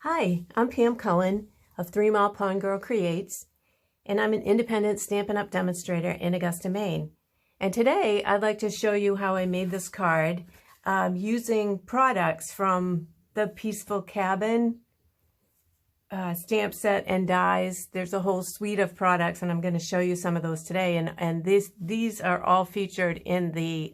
Hi, I'm Pam Cullen of 3 Mile Pond Girl Creates, and I'm an independent Stampin' Up! Demonstrator in Augusta, Maine. And today I'd like to show you how I made this card using products from the Peaceful Cabin stamp set and dies. There's a whole suite of products, and I'm going to show you some of those today. And these are all featured in the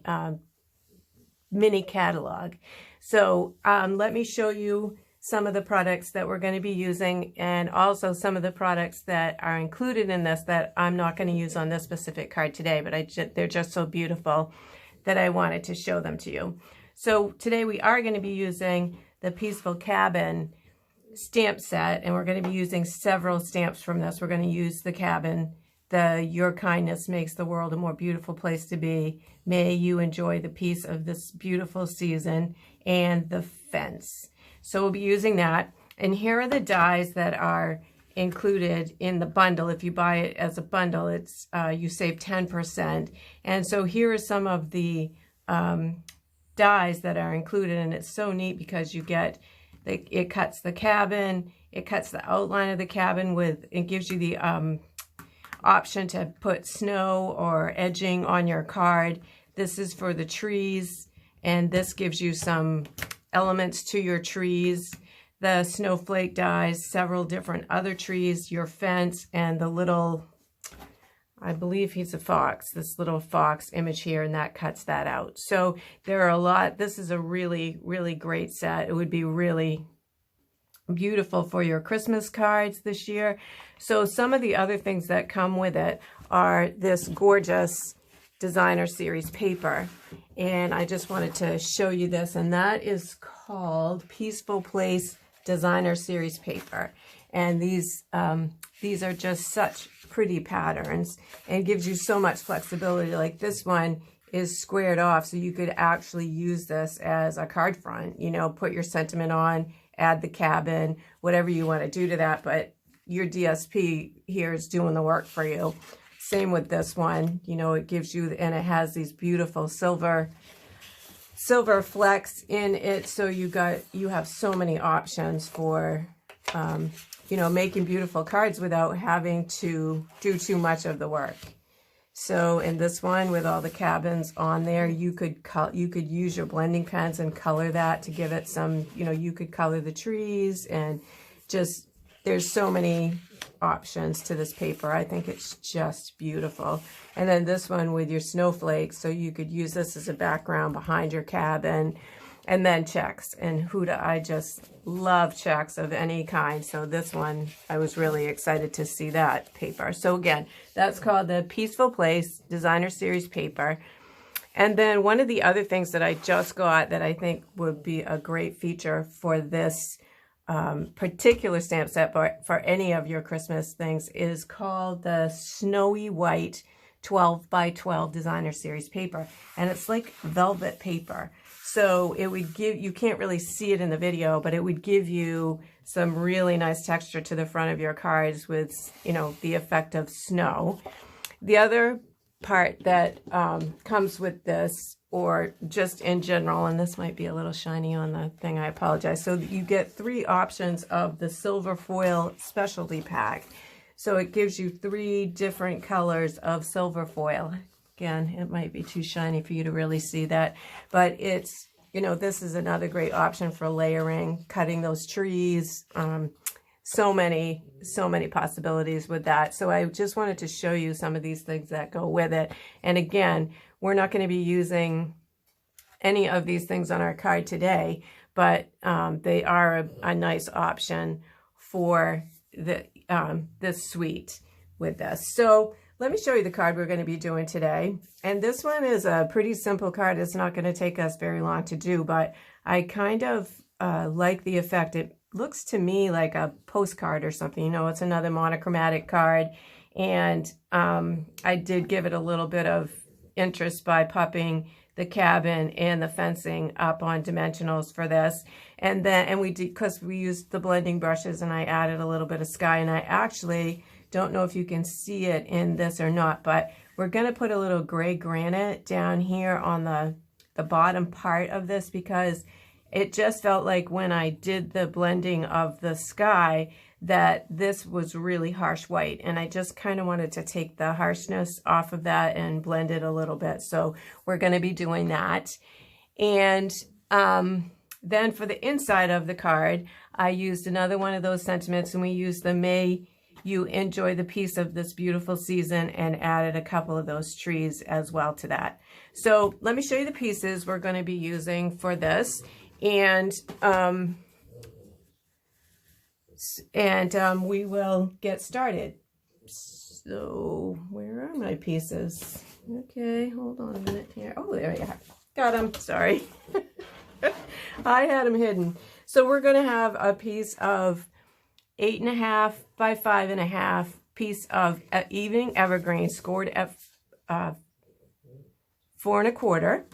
mini catalog. So let me show you some of the products that we're going to be using, and also some of the products that are included in this that I'm not going to use on this specific card today, but they're just so beautiful that I wanted to show them to you. So today we are going to be using the Peaceful Cabin stamp set, and we're going to be using several stamps from this. We're going to use the cabin, the Your Kindness Makes the World a More Beautiful Place to Be, May You Enjoy the Peace of This Beautiful Season, and the Fence. So we'll be using that. And here are the dies that are included in the bundle. If you buy it as a bundle, it's you save 10%. And so here are some of the dies that are included, and it's so neat because you get it cuts the cabin, it cuts the outline of the cabin it gives you the option to put snow or edging on your card. This is for the trees, and this gives you some elements to your trees. The snowflake dies, several different other trees, your fence, and the little, I believe he's a fox, this little fox image here, and that cuts that out. So there are a lot. This is a really, really great set. It would be really beautiful for your Christmas cards this year. So some of the other things that come with it are this gorgeous designer series paper. And I just wanted to show you this, and that is called Peaceful Place Designer Series paper. And these are just such pretty patterns, and gives you so much flexibility. Like this one is squared off, so you could actually use this as a card front, you know, put your sentiment on, add the cabin, whatever you want to do to that, but your DSP here is doing the work for you. Same with this one, you know, it gives you, and it has these beautiful silver flecks in it, so you have so many options for you know, making beautiful cards without having to do too much of the work. So in this one, with all the cabins on there, you could use your blending pens and color that to give it some, you know, you could color the trees, and just, there's so many options to this paper. I think it's just beautiful. And then this one with your snowflakes, so you could use this as a background behind your cabin. And then checks, and I just love checks of any kind. So this one, I was really excited to see that paper. So again, that's called the Peaceful Place Designer Series paper. And then one of the other things that I just got that I think would be a great feature for this particular stamp set, for any of your Christmas things, is called the Snowy White 12 by 12 Designer Series paper. And it's like velvet paper. So it would give, you can't really see it in the video, but it would give you some really nice texture to the front of your cards with, you know, the effect of snow. The other part that comes with this, or just in general, and this might be a little shiny on the thing, I apologize. So you get 3 options of the silver foil specialty pack. So it gives you 3 different colors of silver foil. Again, it might be too shiny for you to really see that, but it's, you know, this is another great option for layering, cutting those trees. So many possibilities with that. So I just wanted to show you some of these things that go with it. And again, we're not going to be using any of these things on our card today, but they are a nice option for this suite with this. So let me show you the card we're going to be doing today. And this one is a pretty simple card. It's not going to take us very long to do, but I kind of like the effect. It looks to me like a postcard or something. You know, it's another monochromatic card. And I did give it a little bit of interest by popping the cabin and the fencing up on dimensionals for this. And we did, because we used the blending brushes, and I added a little bit of sky, and I actually don't know if you can see it in this or not, but we're going to put a little gray granite down here on the bottom part of this, because it just felt like when I did the blending of the sky that this was really harsh white, and I just kind of wanted to take the harshness off of that and blend it a little bit. So we're going to be doing that. And then for the inside of the card, I used another one of those sentiments, and we used the May You Enjoy the Peace of This Beautiful Season, and added a couple of those trees as well to that. So let me show you the pieces we're going to be using for this. And we will get started. So where are my pieces? Okay, hold on a minute here. Oh, there we are. Got them. Sorry. I had them hidden. So we're going to have a piece of 8.5 by 5.5 piece of evening evergreen scored at 4 1/4.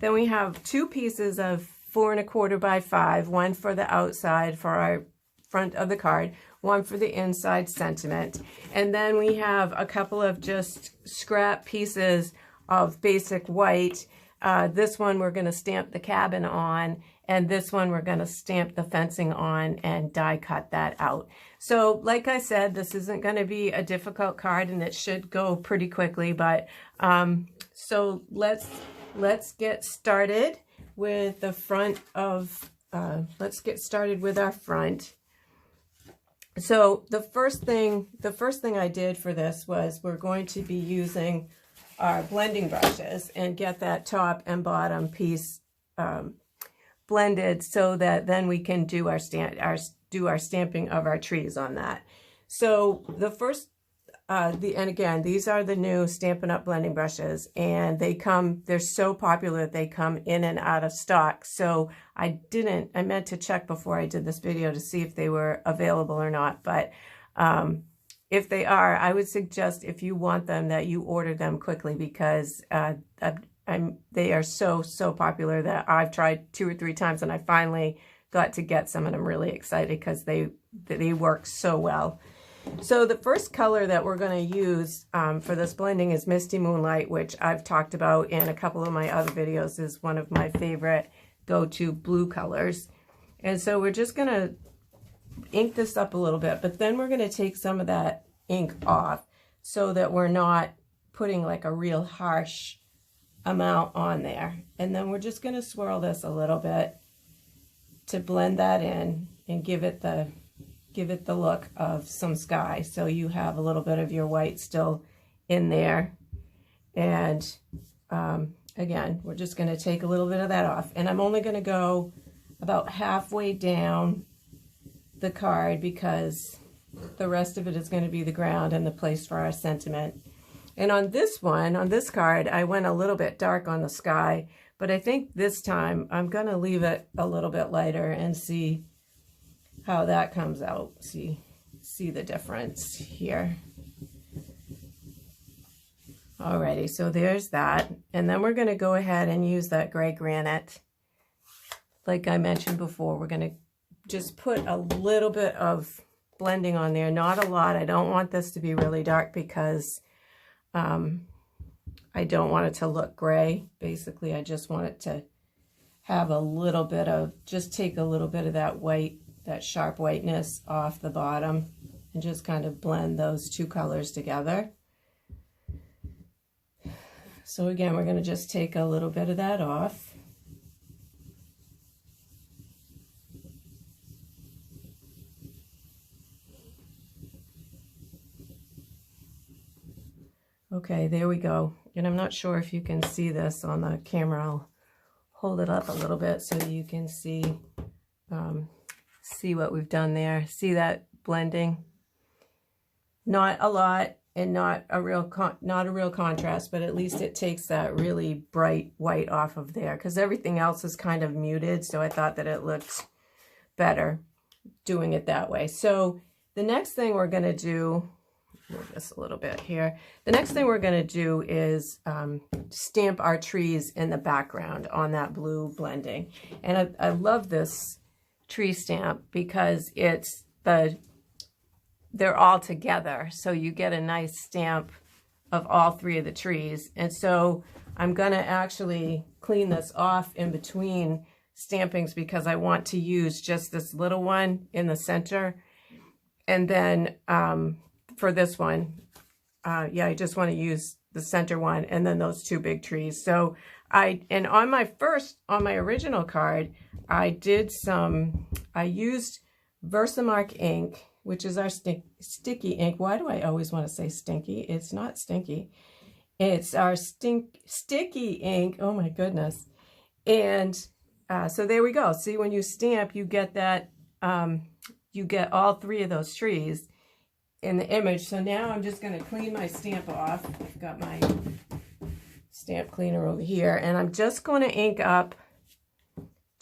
Then we have 2 pieces of 4 1/4 by 5, one for the outside for our front of the card, one for the inside sentiment. And then we have a couple of just scrap pieces of basic white. This one we're going to stamp the cabin on, and this one we're going to stamp the fencing on and die cut that out. So like I said, this isn't going to be a difficult card, and it should go pretty quickly. But so let's get started with the front of, let's get started with our front. So the first thing I did for this was we're going to be using our blending brushes and get that top and bottom piece blended, so that then we can do our stamping of our trees on that. So the first, and again, these are the new Stampin' Up! Blending brushes, and they're so popular they come in and out of stock. So I meant to check before I did this video to see if they were available or not, but if they are, I would suggest, if you want them, that you order them quickly, because they are so popular that I've tried 2 or 3 times, and I finally got to get some, and I'm really excited because they work so well. So the first color that we're going to use for this blending is Misty Moonlight, which I've talked about in a couple of my other videos, is one of my favorite go-to blue colors. And so we're just going to ink this up a little bit, but then we're going to take some of that ink off so that we're not putting like a real harsh amount on there. And then we're just going to swirl this a little bit to blend that in and give it the look of some sky. So you have a little bit of your white still in there. And again, we're just going to take a little bit of that off. And I'm only going to go about halfway down the card, because the rest of it is going to be the ground and the place for our sentiment. And on this one, on this card, I went a little bit dark on the sky, but I think this time I'm going to leave it a little bit lighter and see how that comes out. See the difference here. Alrighty, so there's that. And then we're going to go ahead and use that gray granite. Like I mentioned before, we're going to just put a little bit of blending on there, not a lot. I don't want this to be really dark because I don't want it to look gray. Basically, I just want it to have a little bit of, just take a little bit of that white, that sharp whiteness off the bottom, and just kind of blend those 2 colors together. So again, we're going to just take a little bit of that off. Okay, there we go. And I'm not sure if you can see this on the camera. I'll hold it up a little bit so you can see what we've done there. See that blending? Not a lot, and not a real contrast, but at least it takes that really bright white off of there, because everything else is kind of muted. So I thought that it looked better doing it that way. So the next thing we're going to do, move this a little bit here. The next thing we're going to do is stamp our trees in the background on that blue blending. And I love this tree stamp because they're all together. So you get a nice stamp of all 3 of the trees. And so I'm going to actually clean this off in between stampings because I want to use just this little one in the center. And then for this one, yeah, I just want to use the center one and then those two big trees. So and on my original card, I used Versamark ink, which is our sticky ink. Why do I always want to say stinky? It's not stinky. It's our sticky ink. Oh my goodness. And so there we go. See, when you stamp, you get that, you get all three of those trees in the image. So now I'm just going to clean my stamp off. I've got my stamp cleaner over here, and I'm just going to ink up,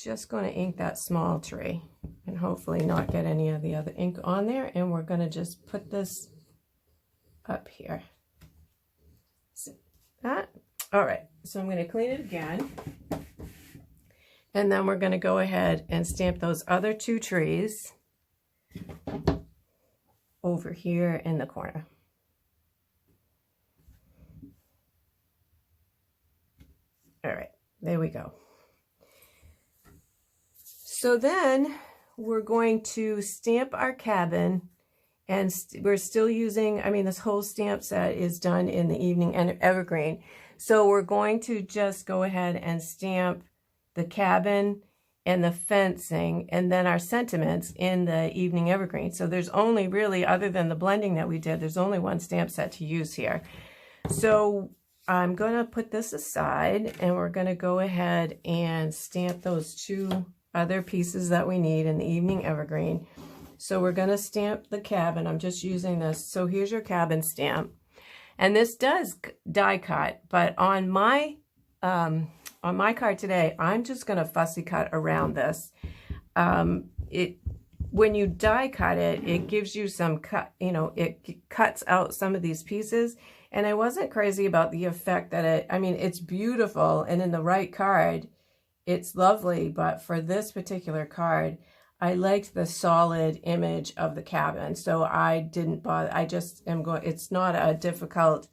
that small tree and hopefully not get any of the other ink on there. And we're going to just put this up here. See that? All right, so I'm going to clean it again. And then we're going to go ahead and stamp those other two trees over here in the corner. All right, there we go. So then we're going to stamp our cabin, and we're still using, I mean, this whole stamp set is done in the evening and evergreen. So we're going to just go ahead and stamp the cabin and the fencing and then our sentiments in the evening evergreen. So there's only really, other than the blending that we did, there's only one stamp set to use here. So I'm going to put this aside and we're going to go ahead and stamp those two other pieces that we need in the evening evergreen. So we're going to stamp the cabin. I'm just using this. So here's your cabin stamp. And this does die cut, but on my card today, I'm just going to fussy cut around this. When you die cut it, it gives you some cut, you know, it cuts out some of these pieces. And I wasn't crazy about the effect that I mean, it's beautiful, and in the right card, it's lovely. But for this particular card, I liked the solid image of the cabin. So I didn't bother. I just am going, it's not a difficult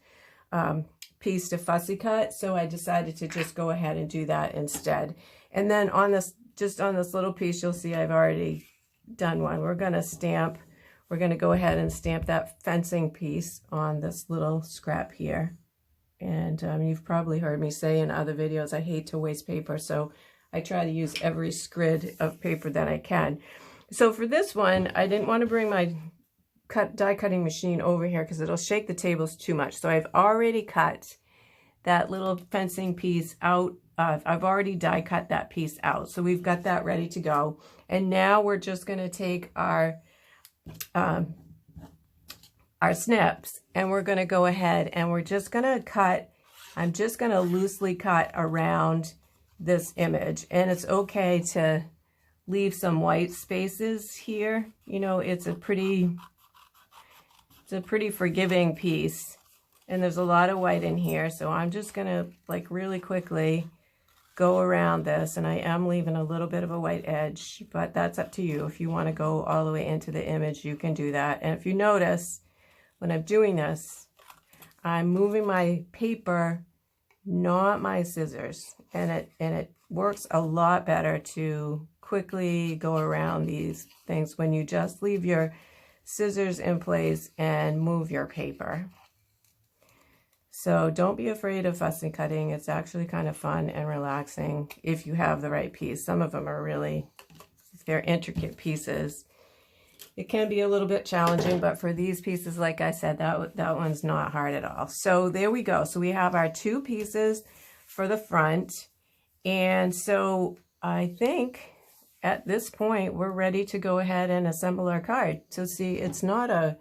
piece to fussy cut. So I decided to just go ahead and do that instead. And then on this, just on this little piece, you'll see I've already done one. We're going to go ahead and stamp that fencing piece on this little scrap here. And you've probably heard me say in other videos, I hate to waste paper. So I try to use every scrid of paper that I can. So for this one, I didn't want to bring my die cutting machine over here because it'll shake the tables too much. So I've already cut that little fencing piece out. I've already die cut that piece out. So we've got that ready to go. And now we're just going to take our snips, and we're going to go ahead and we're just going to cut. I'm just going to loosely cut around this image, and it's okay to leave some white spaces here. You know, it's a pretty forgiving piece, and there's a lot of white in here. So I'm just going to like really quickly go around this, and I am leaving a little bit of a white edge, but that's up to you. If you want to go all the way into the image, you can do that. And if you notice, when I'm doing this, I'm moving my paper, not my scissors, and it works a lot better to quickly go around these things when you just leave your scissors in place and move your paper. So don't be afraid of fussy cutting. It's actually kind of fun and relaxing if you have the right piece. Some of them are really, if they're intricate pieces, it can be a little bit challenging, but for these pieces, like I said, that one's not hard at all. So there we go. So we have our two pieces for the front. And so I think at this point, we're ready to go ahead and assemble our card. So see, it's not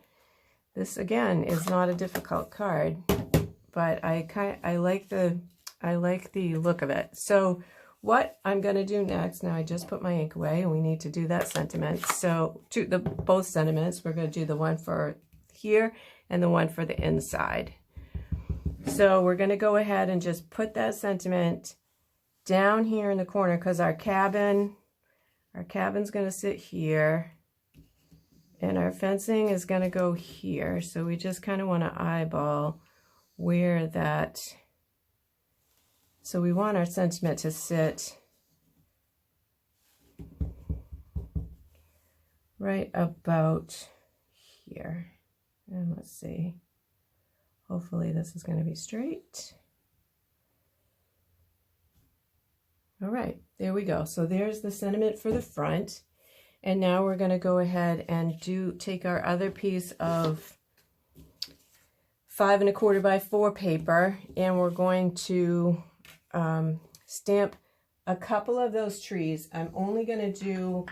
this again is not a difficult card, but I like the look of it. So what I'm going to do next, now I just put my ink away, and we need to do that sentiment. So both sentiments, we're going to do the one for here and the one for the inside. So we're going to go ahead and just put that sentiment down here in the corner, because our cabin's going to sit here, and our fencing is going to go here. So we just kind of want to eyeball where that, so we want our sentiment to sit right about here. And let's see. Hopefully this is going to be straight. All right, there we go. So there's the sentiment for the front. And now we're going to go ahead and take our other piece of 5 1/4 by 4 paper, and we're going to stamp a couple of those trees. I'm only going to do,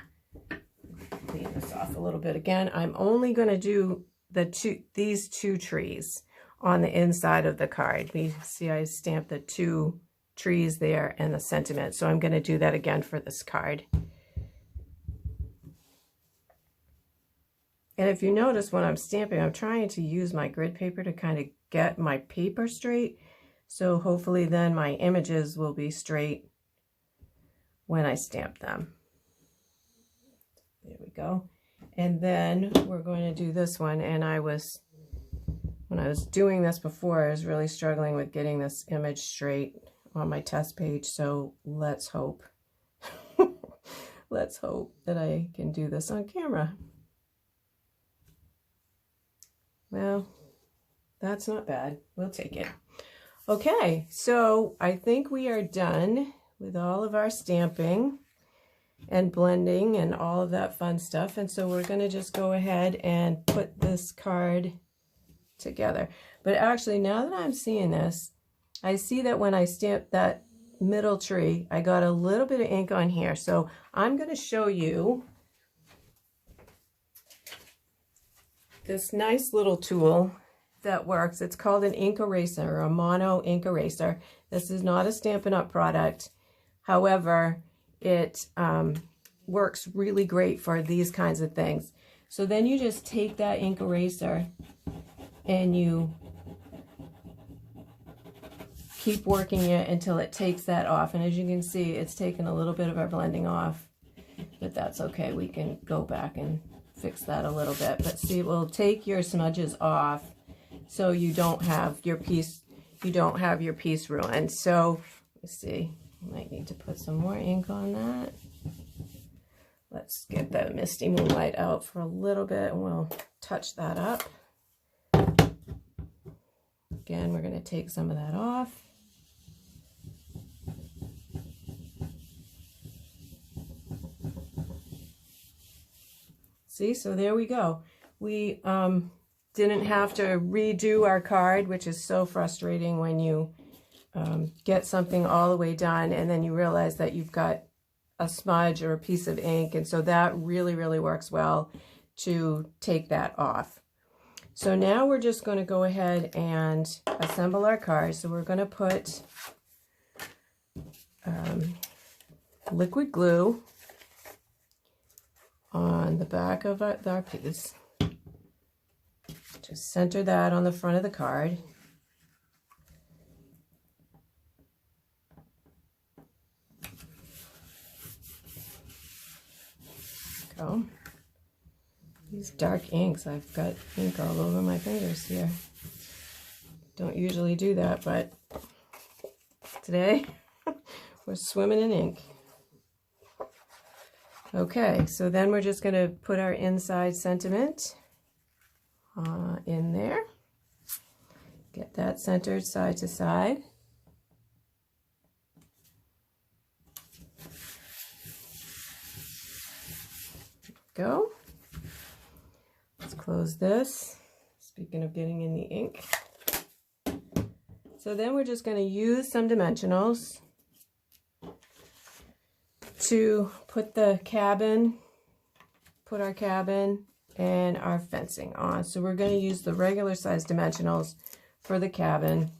clean this off a little bit again. I'm only going to do these 2 trees on the inside of the card. We see I stamped the 2 trees there and the sentiment. So I'm going to do that again for this card. And if you notice when I'm stamping, I'm trying to use my grid paper to kind of get my paper straight. So hopefully then my images will be straight when I stamp them. There we go. And then we're going to do this one. And when I was doing this before, I was really struggling with getting this image straight on my test page. So let's hope, let's hope that I can do this on camera. Well, that's not bad. We'll take it. Okay, so I think we are done with all of our stamping and blending and all of that fun stuff. And so we're going to just go ahead and put this card together. But actually, now that I'm seeing this, I see that when I stamped that middle tree, I got a little bit of ink on here. So I'm going to show you this nice little tool that works. It's called an ink eraser, or a mono ink eraser. This is not a Stampin' Up! Product. However, it works really great for these kinds of things. So then you just take that ink eraser and you keep working it until it takes that off. And as you can see, it's taken a little bit of our blending off, but that's okay. We can go back and fix that a little bit. But see, it will take your smudges off so you don't have your piece, ruined. So let's see, I might need to put some more ink on that. Let's get that Misty Moonlight out for a little bit and we'll touch that up. Again, we're going to take some of that off. See, so there we go. We didn't have to redo our card, which is so frustrating when you get something all the way done and then you realize that you've got a smudge or a piece of ink. And so that really, really works well to take that off. So now we're just going to go ahead and assemble our card. So we're going to put liquid glue on the back of our piece. Just center that on the front of the card. Go. These dark inks, I've got ink all over my fingers here. Don't usually do that, but today we're swimming in ink. Okay, so then we're just going to put our inside sentiment in there. Get that centered side to side. Go. Let's close this. Speaking of getting in the ink. So then we're just going to use some dimensionals to put our cabin and our fencing on. So we're going to use the regular size dimensionals for the cabin.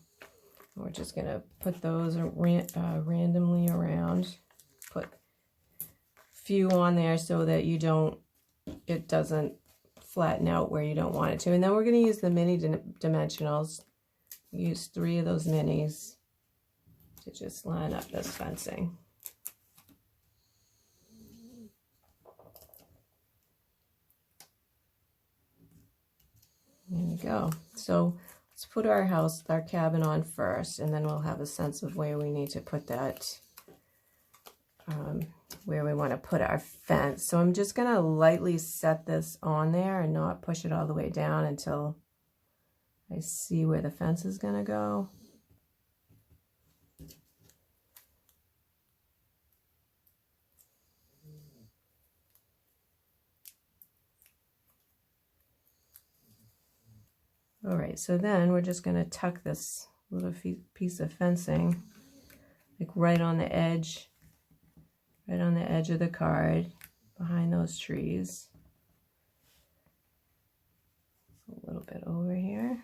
We're just going to put those randomly around. Put a few on there so that it doesn't flatten out where you don't want it to. And then we're going to use the mini dimensionals. Use 3 of those minis to just line up this fencing. There we go. So let's put our cabin on first, and then we'll have a sense of where we need to put that where we want to put our fence. So I'm just going to lightly set this on there and not push it all the way down until I see where the fence is going to go. All right, so then we're just going to tuck this little piece of fencing like right on the edge of the card behind those trees. A little bit over here.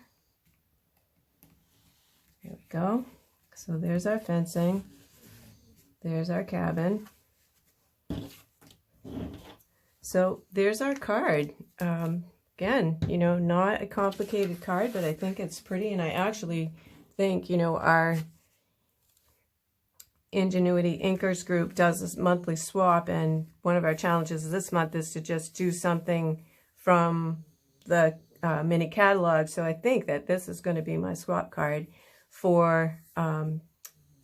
There we go. So there's our fencing. There's our cabin. So there's our card. Again, you know, not a complicated card, but I think it's pretty, and I actually think, you know, our Ingenuity Inkers group does this monthly swap, and one of our challenges this month is to just do something from the mini catalog. So I think that this is going to be my swap card for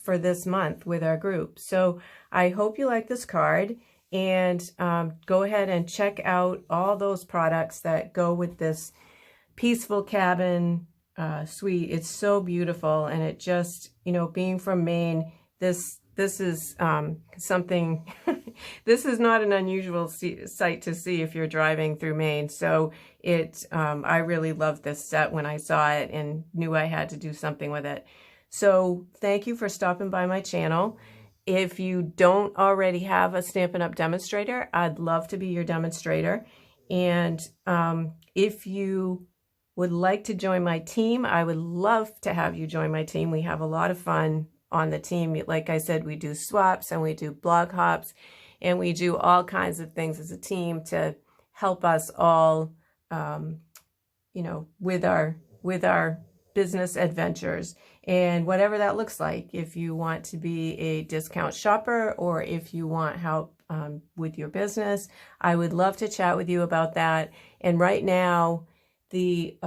this month with our group. So I hope you like this card. And go ahead and check out all those products that go with this Peaceful Cabin suite. It's so beautiful, and it just, you know, being from Maine, this is something, this is not an unusual sight to see if you're driving through Maine. So I really loved this set when I saw it and knew I had to do something with it. So thank you for stopping by my channel. If you don't already have a Stampin' Up! Demonstrator, I'd love to be your demonstrator. And if you would like to join my team, I would love to have you join my team. We have a lot of fun on the team. Like I said, we do swaps and we do blog hops, and we do all kinds of things as a team to help us all, you know, with our business adventures and whatever that looks like. If you want to be a discount shopper, or if you want help with your business, I would love to chat with you about that. And right now, the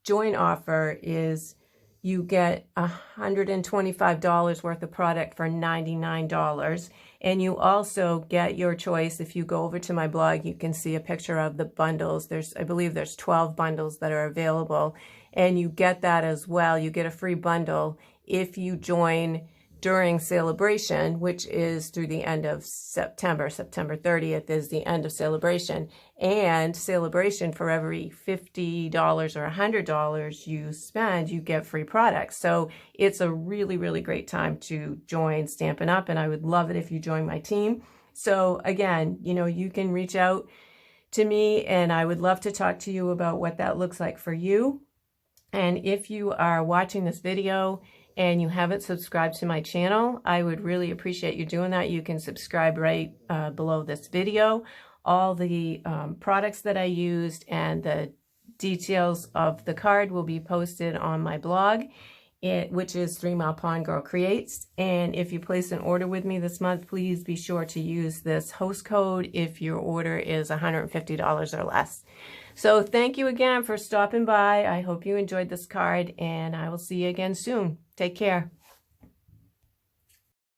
join offer is you get $125 worth of product for $99. And you also get your choice. If you go over to my blog, you can see a picture of the bundles. I believe there's 12 bundles that are available. And you get that as well. You get a free bundle if you join during Celebration, which is through the end of September. September 30th is the end of Celebration. And Celebration, for every $50 or $100 you spend, you get free products. So it's a really, really great time to join Stampin' Up! And I would love it if you join my team. So again, you know, you can reach out to me, and I would love to talk to you about what that looks like for you. And if you are watching this video and you haven't subscribed to my channel, I would really appreciate you doing that. You can subscribe right below this video. All the products that I used and the details of the card will be posted on my blog, which is 3 Mile Pond Girl Creates. And if you place an order with me this month, please be sure to use this host code if your order is $150 or less. So thank you again for stopping by. I hope you enjoyed this card, and I will see you again soon. Take care.